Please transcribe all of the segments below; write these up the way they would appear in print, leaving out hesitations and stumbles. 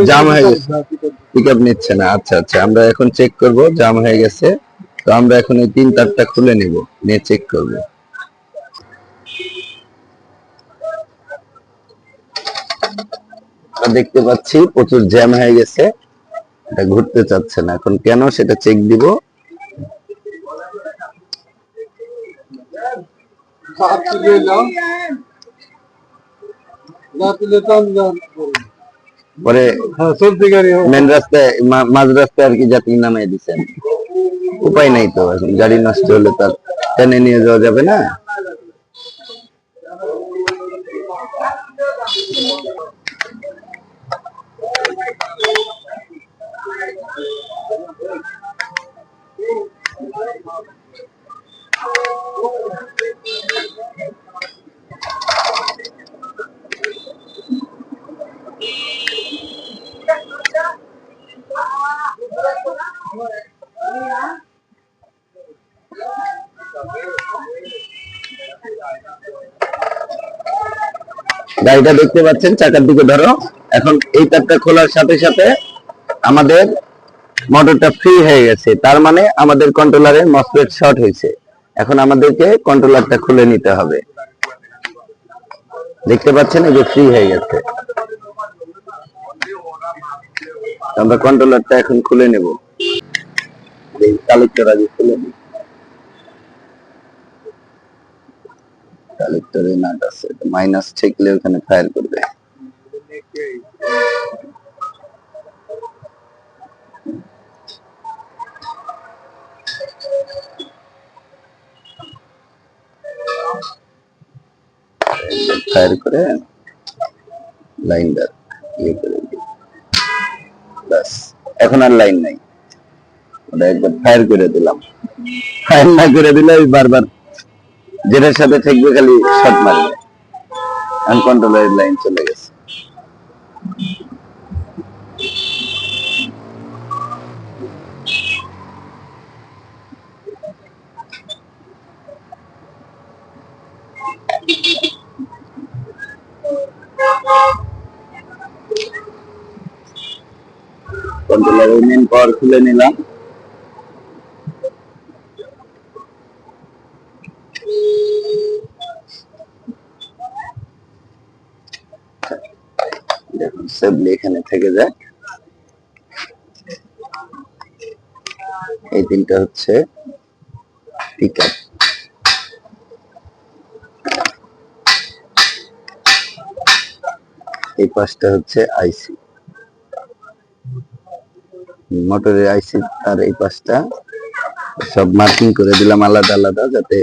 জাম হয়ে গেছে, পিকআপ নিচ্ছে না। আচ্ছা আচ্ছা, আমরা এখন চেক করব জাম হয়ে গেছে। তো আমরা এখন এই 3 তারটা খুলে নিব, নিয়ে চেক করব। দেখতে পাচ্ছি প্রচুর জ্যাম হয়ে গেছে, এটা ঘুরতে চাচ্ছে না। এখন কেন সেটা চেক দিব। পরে মেন রাস্তায় মাঝ রাস্তায় আর কি যাত্রী নামিয়ে দিচ্ছেন, উপায় নাই তো। এখন গাড়ি নষ্ট হলে তার টেনে নিয়ে যাওয়া যাবে না। গাড়িটা দেখতে পাচ্ছেন, চাকার দিকে ধরো। এখন এই তারটা খোলার সাথে সাথে আমাদের মোটরটা ফ্রি হয়ে গেছে, তার মানে আমাদের কন্ট্রোলারের মসফেট শর্ট হয়েছে। এখন আমাদেরকে কন্ট্রোলারটা খুলে নিতে হবে। দেখতে পাচ্ছেন এই যে ফ্রি হয়ে গেছে, আমরা কন্ট্রোলারটা এখন খুলে নেব। কালেক্টর আগে খুলে নিই, কালেক্টরে নাট আছে, মাইনাস ঠেকলে ওখানে ফায়ার করবে। ফায়ার করে লাইনটা ইয়ে করে দিই, বাস। এখন আর লাইন নাই, ওটা একবার ফায়ার করে দিলাম। ফায়ার না করে দিলে বারবার যেটার সাথে ঠেকবে খালি শর্ট মারবে। আনকন্ট্রোলের লাইন চলে গেছে। কন্ট্রোলারের মেন পাওয়ার খুলে নিলাম। দেখুন সেভলি এখানে থেকে যায়। এই তিনটা হচ্ছে পিকআপ, এই পাঁচটা হচ্ছে আইসি, মোটরের আইসি। আর এই পাঁচটা সব মার্কিং করে দিলাম আলাদা আলাদা, যাতে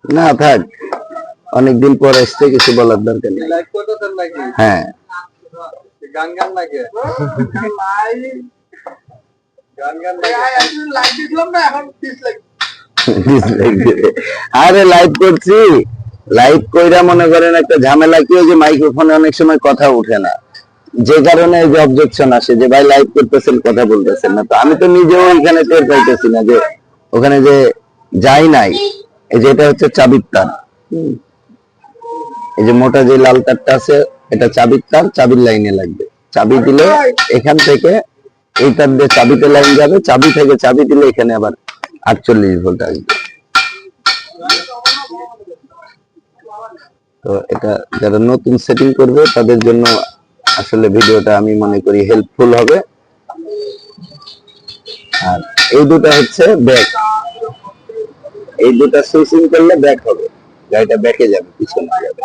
না থাক। অনেকদিন পর আসছে, কিছু বলার দরকার নেই। হ্যাঁ, আরে লাইভ করছি, লাইভ কইরা মনে করেন একটা ঝামেলা কি, যে মাইক্রোফোনে অনেক সময় কথা উঠে না, যে কারণে যে অবজেকশন আসে যে ভাই লাইভ করতেছেন কথা বলতেছেন না। তো আমি তো নিজেও এখানে টের পাইতেছি না যে ওখানে যে যাই নাই। এই যে এটা হচ্ছে চাবির তার, এই যে মোটা যে লাল তারটা আছে এটা চাবির তার, চাবির লাইনে লাগবে। চাবি দিলে এখান থেকে এই তার দিয়ে চাবিতে লাইন যাবে, চাবি থেকে চাবি দিলে এখানে আবার 48 ভোল্ট আসবে। তো এটা যারা নতুন সেটিং করবে তাদের জন্য আসলে ভিডিওটা আমি মনে করি হেল্পফুল হবে। আর এই দুটো হচ্ছে ব্যাক, এই দুটো সুইচিং করলে ব্যাক হবে, গাড়িটা ব্যাকে যাবে, পিছনে যাবে।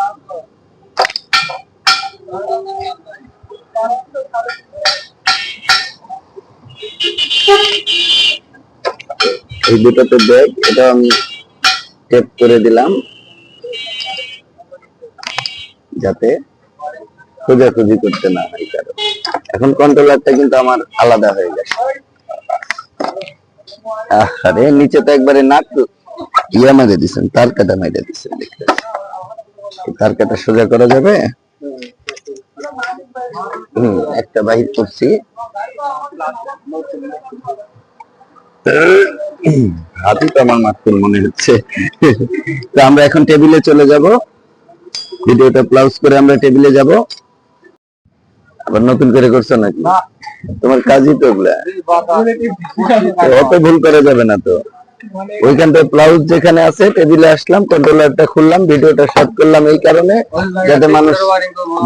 এই দুটোতে ব্যাক, এটা আমি টেপ করে দিলাম যাতে খোঁজাখুঁজি করতে না হয় কারো। এখন কন্ট্রোলারটা কিন্তু আমার আলাদা হয়ে গেছে। আরে নিচে তো একবারে নাক ইয়া মেরে দিচ্ছেন, তার কাটা মেরে দিচ্ছেন। দেখতে তার কাটা সোজা করা যাবে। একটা বাহির করছি, হাতই তো আমার মাত্র মনে হচ্ছে। তো আমরা এখন টেবিলে চলে যাব, ভিডিওটা প্লাউজ করে আমরা টেবিলে যাব। আবার নতুন করে করছো নাকি? তোমার কাজই তো ওগুলা, অত ভুল করা যাবে না তো। ওইখানটায় প্লাউজ যেখানে আছে, টেবিলে আসলাম, কন্ট্রোলারটা খুললাম, ভিডিওটা শর্ট করলাম এই কারণে যাতে মানুষ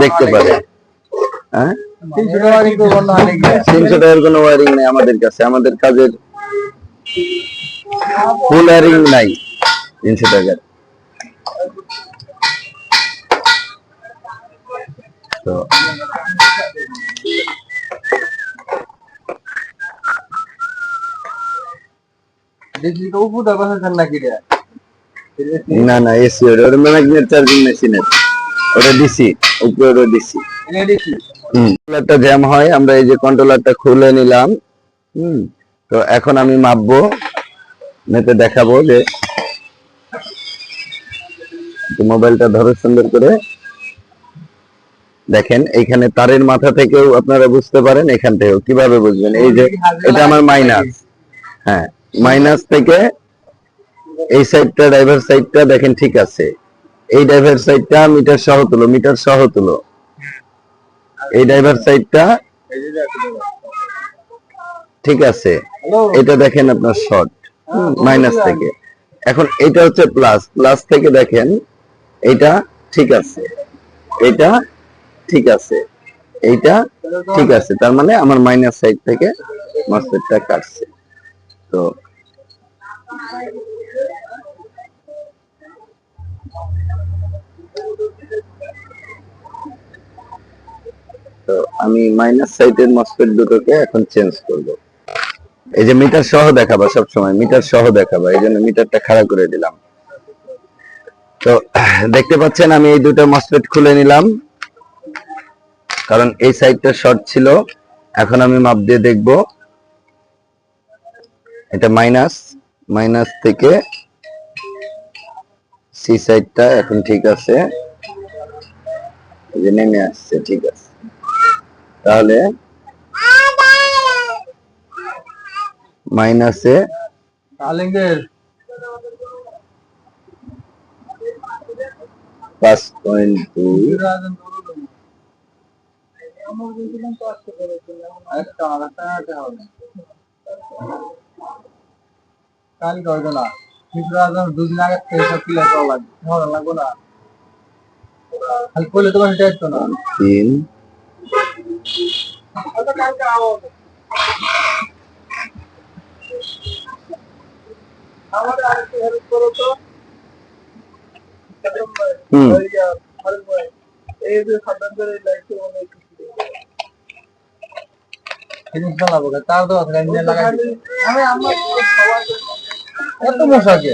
দেখতে পারে। হ্যাঁ, 300 টাকার কোনো ওয়ারিং নেই আমাদের কাছে, আমাদের কাজের ফুল ওয়ারিং নাই 300 টাকার। তো না না, এসি ওটা ম্যাগনেট চার্জিং মেশিনের, ওটা ডিসি, উপরে ওটা ডিসি। কন্ট্রোলারটা জ্যাম হয়, আমরা এই যে কন্ট্রোলারটা খুলে নিলাম। তো এখন আমি মাপবো, মেপে দেখাবো যে, মোবাইলটা ধরো সুন্দর করে দেখেন, এইখানে তারের মাথা থেকেও আপনারা বুঝতে পারেন, এখান থেকেও কিভাবে বুঝবেন, এই যে এটা আমার মাইনাস, হ্যাঁ মাইনাস থেকে এই সাইডটা, ড্রাইভার সাইডটা দেখেন ঠিক আছে, এই ড্রাইভার সাইডটা মিটার সহ তুলো, মিটার সহ তুলো, এই ড্রাইভার সাইডটা ঠিক আছে, এটা দেখেন আপনার শর্ট মাইনাস থেকে। এখন এটা হচ্ছে প্লাস, প্লাস থেকে দেখেন এটা ঠিক আছে, এটা ঠিক আছে, এইটা ঠিক আছে, তার মানে আমার মাইনাস সাইড থেকে মসফেটটা কাটছে। তো তো আমি মাইনাস সাইডের মসফেট দুটোকে এখন চেঞ্জ করব। এই যে মিটার সহ দেখাবা, সব সময় মিটার সহ দেখাবা, এই জন্য মিটারটা খাড়া করে দিলাম। তো দেখতে পাচ্ছেন আমি এই দুটো মসফেট খুলে নিলাম, কারণ এই সাইডটা শর্ট ছিল। এখন আমি মাপ দিয়ে দেখব, এটা মাইনাস, মাইনাস থেকে সি সাইডটা এখন ঠিক আছে, এই যে নেমে আসছে, ঠিক আছে। তাহলে মাইনাসে 5.2, দুদিন আগে সব ক্লিয়ার করা লাগবে না, খালি করলে তোমার সেটা একটু না 3, আমাদের আরেকটু হেল্প করো তো। এই যে সাবধান করে লাইটে অনেক জিনিস চালাবো, তার তো আমি আমরা সবাই এত মশাকে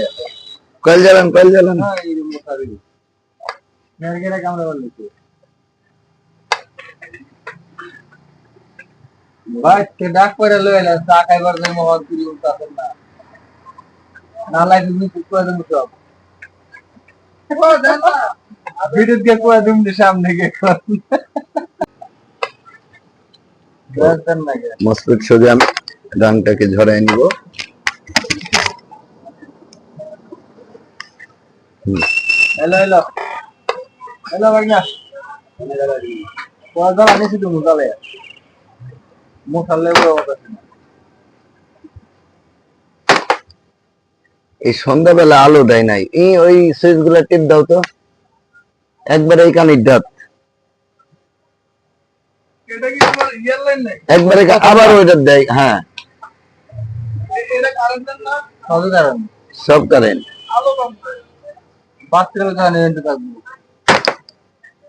কয়েল জ্বালান, কয়েল জ্বালান। হ্যাঁ, এই মশারি মেরগেরা কামড়ে বললি ভাই, কে ডাক করে লয়ে এলেন, চা খাইবার জন্য মহান তুলি উঠতেছেন না, না লাগে তুমি ঠিক করে দেবো সব ভিডিও দিয়ে করে দিন সামনে গিয়ে মসফেট সোজা আমি রাংটাকে ঝরাই নিব। হ্যালো হ্যালো হ্যালো ভাইয়া, কোয়া দাও আনিছি তুমি তাহলে মোছালে এই সন্ধ্যাবেলা আলো দেয় নাই, এই ওই সুইচ গুলা টিপ দাও তো, একবারে এই কানির দাঁত, এটা কি তোমার রিয়েল লাইন নাই, একবারে আবার ওইটা দেয়। হ্যাঁ, এটা কারেন্টের না, সব কারেন্ট, সব কারেন্ট। আলো কম করে বাচ্চারা জানে এন্ড থাকবে।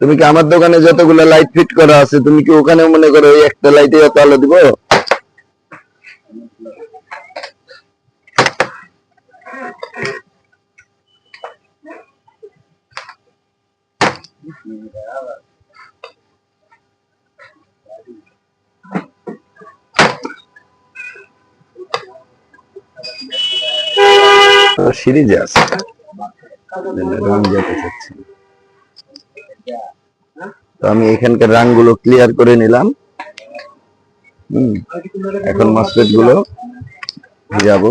তুমি কি আমার দোকানে যতগুলো লাইট ফিট করা আছে, তুমি কি ওখানে মনে করো ওই একটা লাইটে এত আলো দিব? সিরিজে আছে, রং যেতে চাচ্ছি। তো আমি এখানকার রাংগুলো ক্লিয়ার করে নিলাম। এখন মসফেট গুলো যাব।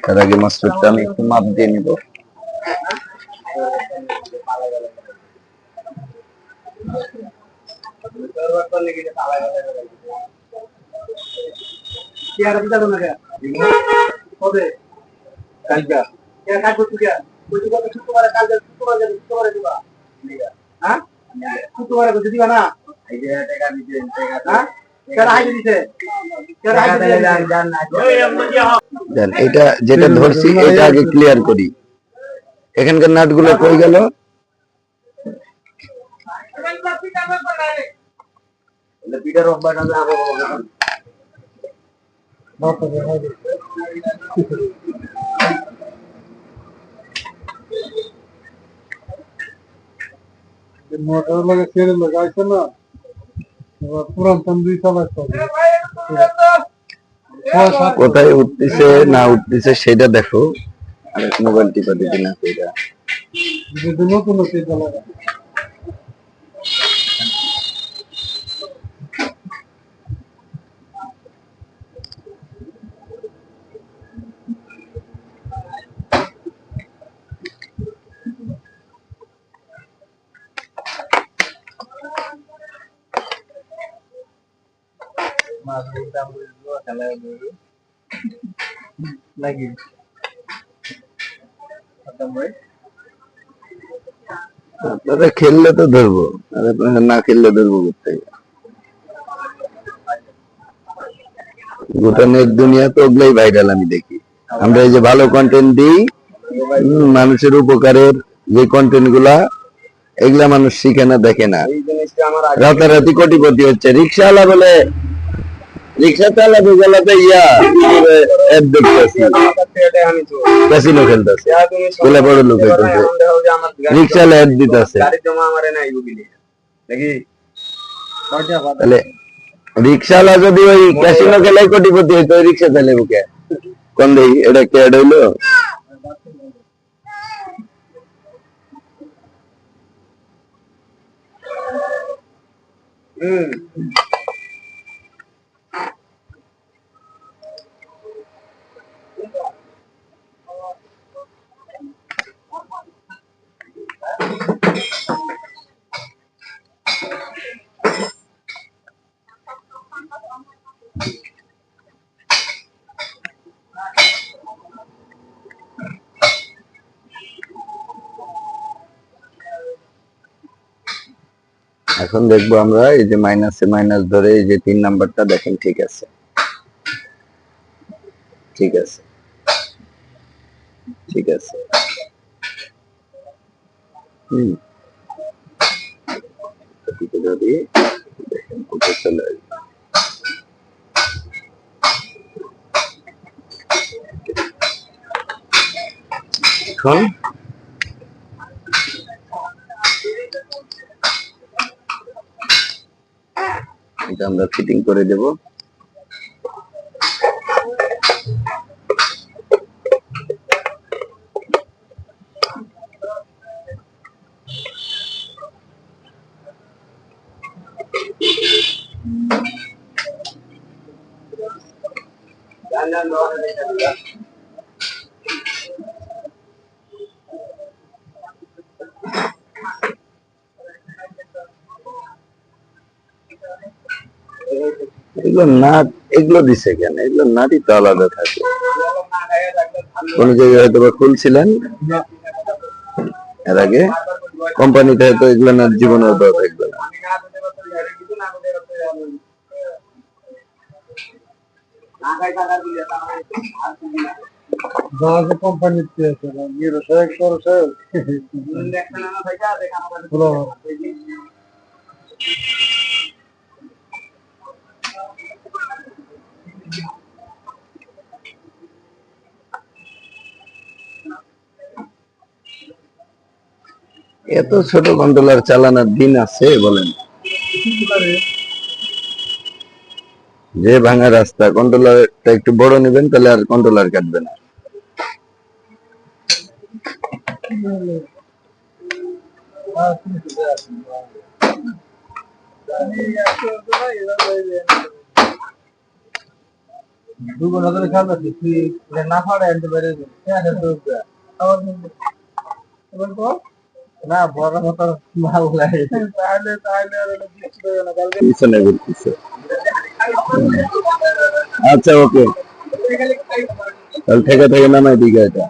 তার আগে মাস্টারটা আমি একটু মাপ দিয়ে নিব। দেন এটা যেটা ধরছি এটা আগে ক্লিয়ার করি। এখানকার নাটগুলো কই গেল? মোটর লাগে ছেড়ে লাগাইছে না পুরান তন্দুরি চালাইতে কোথায় উঠতেছে না উঠতেছে সেটা দেখো। আর মোবাইল টিপা দিবি না সেটা। নতুন চালায় lagi আপনারা খেললে তো ধরবো, আর আপনারা না খেললে ধরবো কোথায়? গোটা নেট দুনিয়া তো ওগুলাই ভাইরাল আমি দেখি। আমরা এই যে ভালো কন্টেন্ট দিই, মানুষের উপকারের যে কন্টেন্ট গুলা, এগুলা মানুষ শিখে না, দেখে না। রাতারাতি কোটিপতি হচ্ছে। রিক্সাওয়ালা বলে রিক্সা চালাতে চালাতে অ্যাড দেখতেছি, ক্যাসিনো খেলতেছে, বলে বড় লোক হইতেছে, রিক্সাওয়ালা অ্যাড দিতেছে। তাহলে রিক্সাওয়ালা যদি ওই ক্যাসিনো খেলায় কোটিপতি হইতো, ওই রিক্সা চালে বুকে কোন দেই এটা কে অ্যাড হইলো? এখন দেখবো আমরা এই যে মাইনাসে মাইনাস ধরে এই যে 3 নাম্বারটা দেখেন, ঠিক আছে, ঠিক আছে, ঠিক আছে। যদি দেখেন কোথায় চলে আসবে। এখন এটা আমরা ফিটিং করে দেব। এগুলো নাট, এগুলো দিছে কেন? এগুলো নাটই তো আলাদা থাকে। কোন জায়গায় হয়তো বা খুলছিলেন এর আগে, কোম্পানিতে হয়তো এগুলো নাট জীবনে দেওয়া থাকবে না। কোম্পানিতে এত ছোট কন্ট্রোলার চালানোর দিন আছে বলেন? যে ভাঙা রাস্তা, কন্ট্রোলারটা একটু বড় নেবেন, তাহলে আর কন্ট্রোলার কাটবে না। দুগুণ ধরে খেলতেছি তুই এটা না ফাড়ে আনতে পারে আবার এবার কর না বড় মতো মাল লাগে তাহলে তাহলে আর এটা কিছু দেবে না কালকে পিছনে ঘুরতেছে। আচ্ছা ওকে, তাহলে থেকে থেকে নামাই দিকে এটা।